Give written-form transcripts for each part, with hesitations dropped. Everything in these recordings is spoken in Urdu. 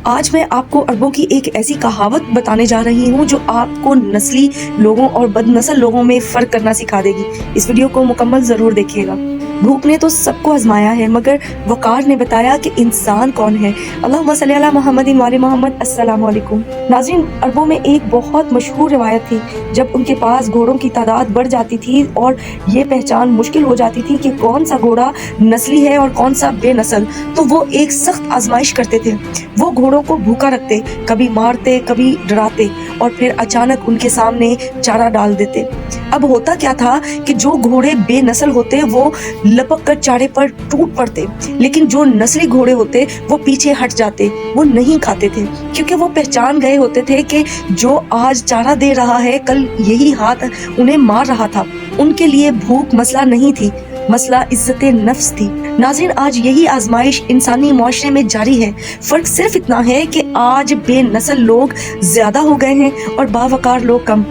آج میں آپ کو عربوں کی ایک ایسی کہاوت بتانے جا رہی ہوں جو آپ کو نسلی لوگوں اور بد نسل لوگوں میں فرق کرنا سکھا دے گی۔ اس ویڈیو کو مکمل ضرور دیکھیے گا۔ بھوک نے تو سب کو آزمایا ہے، مگر وقار نے بتایا کہ انسان کون ہے۔ اللہم صلی علی محمد وعلی محمد۔ السلام علیکم ناظرین، عربوں میں ایک بہت مشہور روایت تھی۔ جب ان کے پاس گھوڑوں کی تعداد بڑھ جاتی تھی اور یہ پہچان مشکل ہو جاتی تھی کہ کون سا گھوڑا نسلی ہے اور کون سا بے نسل، تو وہ ایک سخت آزمائش کرتے تھے۔ وہ گھوڑوں کو بھوکا رکھتے، کبھی مارتے کبھی ڈراتے، اور پھر اچانک ان کے سامنے چارہ ڈال دیتے۔ اب ہوتا کیا تھا کہ جو گھوڑے بے نسل ہوتے وہ لپک کر چارے پر ٹوٹ پڑتے، لیکن جو نسلی گھوڑے ہوتے وہ پیچھے ہٹ جاتے، وہ نہیں کھاتے تھے، کیونکہ وہ پہچان گئے ہوتے تھے کہ جو آج چارہ دے رہا ہے کل یہی ہاتھ انہیں مار رہا تھا۔ ان کے لیے بھوک مسئلہ نہیں تھی، مسئلہ عزت نفس تھی۔ ناظرین، آج یہی آزمائش انسانی معاشرے میں جاری ہے۔ فرق صرف اتنا ہے کہ آج بے نسل لوگ زیادہ ہو گئے ہیں اور باوقار لوگ کم۔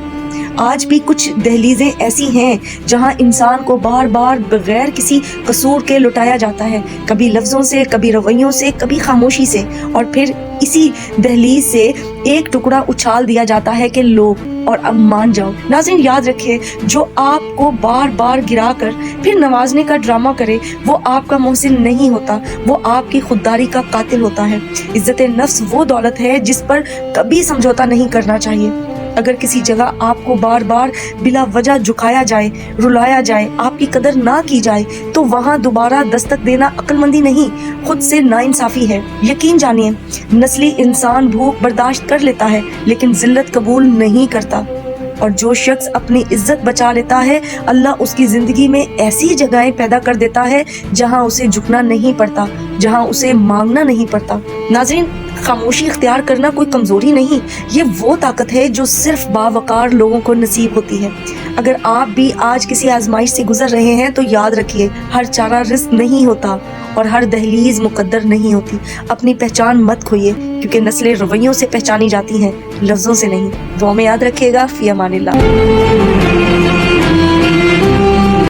آج بھی کچھ دہلیزیں ایسی ہیں جہاں انسان کو بار بار بغیر کسی قصور کے لٹایا جاتا ہے، کبھی لفظوں سے، کبھی رویوں سے، کبھی خاموشی سے، اور پھر اسی دہلیز سے ایک ٹکڑا اچھال دیا جاتا ہے کہ لو اور اب مان جاؤ۔ ناظرین، یاد رکھیے، جو آپ کو بار بار گرا کر پھر نوازنے کا ڈرامہ کرے وہ آپ کا محسن نہیں ہوتا، وہ آپ کی خودداری کا قاتل ہوتا ہے۔ عزت نفس وہ دولت ہے جس پر کبھی سمجھوتا نہیں کرنا چاہیے۔ اگر کسی جگہ آپ کو بار بار بلا وجہ جھکایا جائے، رلایا جائے، آپ کی قدر نہ کی جائے، تو وہاں دوبارہ دستک دینا عقل مندی نہیں، خود سے ناانصافی ہے۔ یقین جانیے، نسلی انسان بھوک برداشت کر لیتا ہے لیکن ذلت قبول نہیں کرتا، اور جو شخص اپنی عزت بچا لیتا ہے اللہ اس کی زندگی میں ایسی جگہیں پیدا کر دیتا ہے جہاں اسے جھکنا نہیں پڑتا، جہاں اسے مانگنا نہیں پڑتا۔ ناظرین، خاموشی اختیار کرنا کوئی کمزوری نہیں، یہ وہ طاقت ہے جو صرف باوقار لوگوں کو نصیب ہوتی ہے۔ اگر آپ بھی آج کسی آزمائش سے گزر رہے ہیں تو یاد رکھیے، ہر چارہ رزق نہیں ہوتا اور ہر دہلیز مقدر نہیں ہوتی۔ اپنی پہچان مت کھوئیے، کیونکہ نسلیں رویوں سے پہچانی جاتی ہیں، لفظوں سے نہیں۔ دعا میں یاد رکھیے گا۔ فی امان اللہ۔